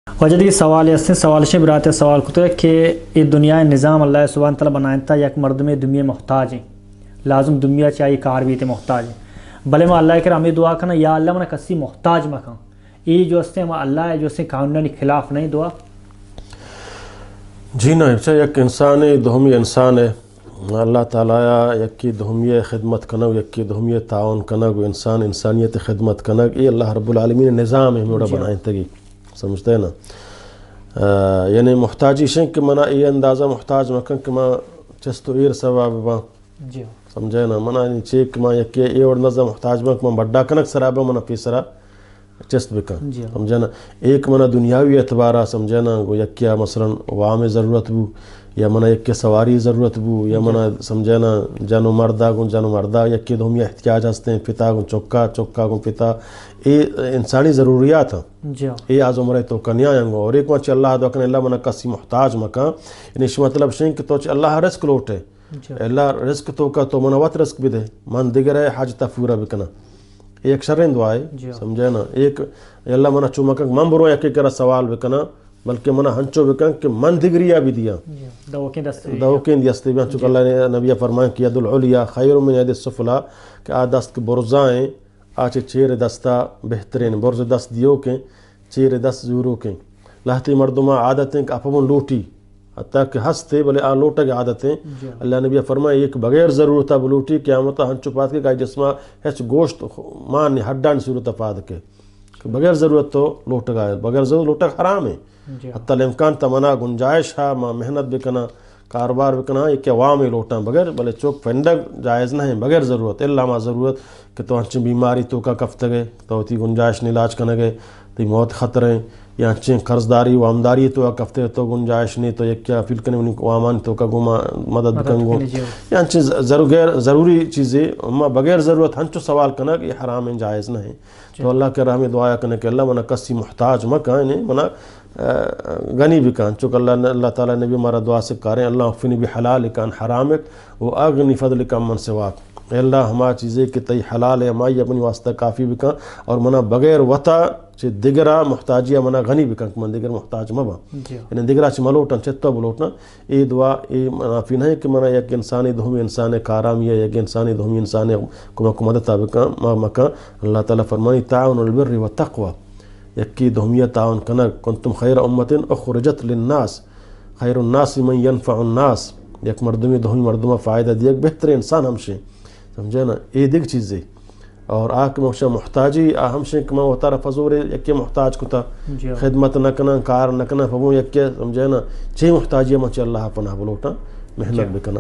وجدی سوال است سوالش برات سوال کتے کہ یہ دنیا نظام اللہ سبحانہ تعالیٰ بنائتا یک مردم دنیا محتاج ہیں لازم دنیا چاہیے کار بھی تے محتاج ہیں بلے میں اللہ کرام دعا کرنا یا اللہ منا کسی محتاج مکان یہ جو استے ہم اللہ ہے جو اسے قانون خلاف نہیں دعا جی نا یک انسان دہمی انسان ہے اللہ تعالیٰ یکی دہمی خدمت کنگ یکی دہمی تعاون کنگ انسان انسانیت خدمت کنگ یہ اللہ رب العالمین نظام ہے موڑا بنائیں تگی سمجھتے ہیں نا یعنی محتاجی شن کہ منا یہ اندازہ محتاج مکن کہ ما چستو ایر سواب با سمجھے نا منا چیک ما یکی یہ اور نظر محتاج مکن ما بڑا کنک سرابا منا پیسرا چست بکن سمجھے نا ایک منا دنیاوی اعتبارہ سمجھے نا گو یکیا مثلا وام ضرورت بو یا منا یک سواری ضرورت بو یا منا سمجھے نا جانو مردہ گن جانو مردہ یکی دہمی احتیاج ہستے ہیں پتا گن چکا چکا گن پتا یہ انسانی ضروریات ہیں یہ آز عمرہ تو کنیا آئیں اور ایک وچ اللہ دو کنے اللہ منا کسی محتاج مکان یعنی اس مطلب شنگ کہ تو اللہ رزق لوٹے اللہ رزق تو کا تو منا وقت رزق بھی دے من دیگر ہے حاجتہ پورا بکنا ایک شرین دعا ہے سمجھے نا ایک اللہ منا چو مکان من برو یکی کرا سوال بکنا بلکہ منا ہنچو بکن کہ من دگریا بھی دیا دوکین دیستے بھی چونکہ اللہ نے نبی فرمائیں کہ ید العلیٰ خیر من ید السفلیٰ کہ آ دست کے برزائیں آچے چیر دستا بہترین برز دست دیو کے چیر دست زورو کے لہتی مردمہ عادتیں کہ اپمن لوٹی حتیٰ کہ ہستے بلے آ لوٹا کی عادتیں اللہ نبی فرمائیں ایک بغیر ضرورتا بلوٹی قیامتا ہنچو پات کے کہ جسمہ ہیچ گوشت مانی ہڈان صورت پاد کے بغیر ضرورت تو لوٹا گا بغیر ضرورت لوٹا حرام ہے حتی الامکان تمنا گنجائش ہے ما محنت بکنا کاروبار بکنا یہ کہ عوامی لوٹاں بغیر بلے چوک فندگ جائز نہ ہیں بغیر ضرورت اللہ ما ضرورت کہ تو ہنچیں بیماری تو کا کفت گئے تو تی گنجائش نے علاج کرنے گئے تو موت خطریں یا ہنچیں قرضداری وامداری تو کا کفت تو گنجائش نہیں تو یک کیا فیل کرنے انہیں وامان تو کا گما مدد بکنگو یا ہنچیں ضروری چیزیں اما بغیر ضرورت ہنچو سوال کرنا کہ یہ حرام ہیں جائز نہ ہیں تو اللہ کے رحمِ دعا کرنے کہ اللہ منا کسی محتاج مکان منا غنی بکان چونکہ اللہ تعالیٰ نے بھی ہمارا دعا سے کاریں اللہ اغفنی بحلالک عن حرامک و اغنی فضلک من سواک اے اللہ ہمارا چیزیں کہ تی حلال ہے ہماری اپنی واسطہ کافی بکان اور منا بغیر وطا چھ دگرہ محتاجیہ منا غنی بکان کہ من دگر محتاج مبا یعنی دگرہ چھ ملوٹن چھتا بلوٹنا یہ دعا یہ منافی نہیں کہ منا یک انسانی دہمی انسان کارامی ہے یک انسانی دہمی انسان کو مدتا بکان مکان اللہ تعالیٰ فرمانی تعاون البر والتقوی یکی دہمیہ تعاون کنک کنتم خیر امت اخرجت للناس خیر الناس من ینفع الناس یک مردمی دہمی مردمہ فائدہ دیکھ بہتر انسان ہمشیں سمجھے نا یہ دیکھ چیزیں اور آکھ موشہ محتاجی ہمشیں کہ میں ہوتا رہا فضور یکی محتاج کتا خدمت نکنا کار نکنا فبوں یکی سمجھے نا چھ محتاجی مچے اللہ پناہ بلوٹا محنت بکنا